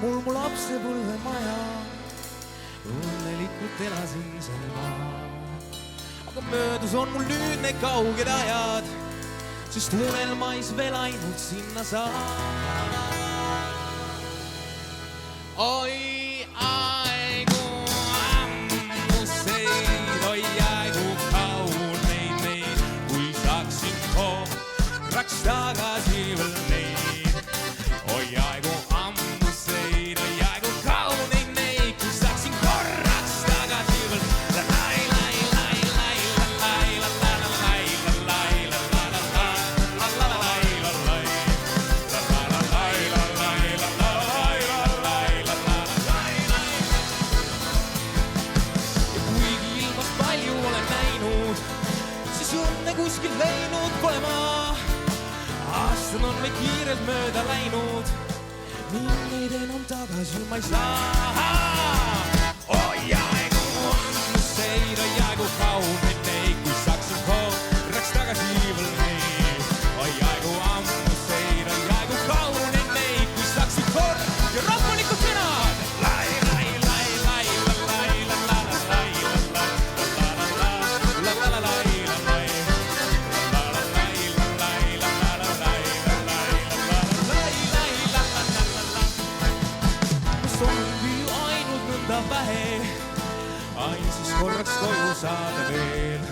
mul mu lapsepõlve maja, õnnelikult elasin seal maal. Aga möödus on mul nüüd need kauged ajad, sest unelmais veel ainult sinna saa. Oi, aigu ammuseid, oi, aigu kauneid neid, kui saaksin korraks tagasi veel neid. Oi, aigu ammuseid, oi, aigu kauneid neid, kui saaksin korraks tagasi veel. Kuskil läinud pole ma, aastad on meid kiirelt mööda läinud, mingeid enam tagasi ma ei saa. Oi, aigu ammuseid, oi, aigu kauneid neid, kui saaksin korraks tagasi veel neid. Oi, aigu ammuseid, oi, aigu kauneid neid, kui saaksin korraks ja rahvalikud sõnad. Ainsus korraks koju saada veel,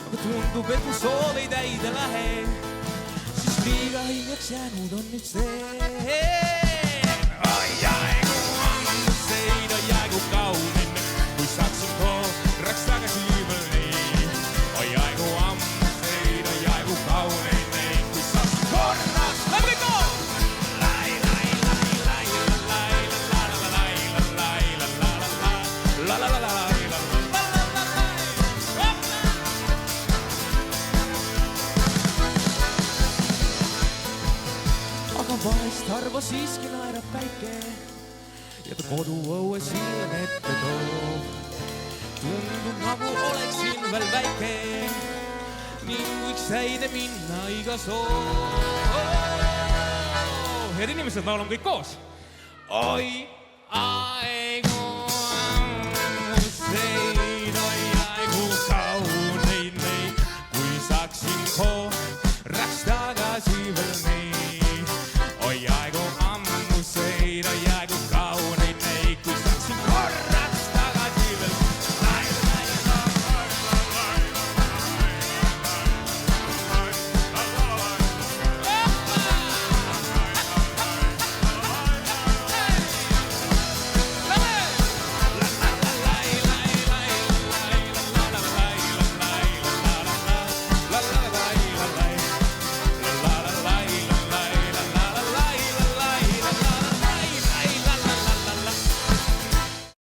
aga tundub, et mu soov ei täide lähe, siis liiga hiljaks jäänud on nüüd see. Oi, aigu ammuseid, oi, aigu kauneid, kui saaksin korraks tagasi veel neid. Oi, aigu ammuseid, oi, aigu kauneid neid, kui saaksin korraks läbi koos. Aga vahest harva siiski naerab päike ja ta kodu õue silm ette toob. Tundub nagu oleksin veel väike ning võiks täide minna iga soov. Head inimesed, laulame kõik koos. Oi, aigu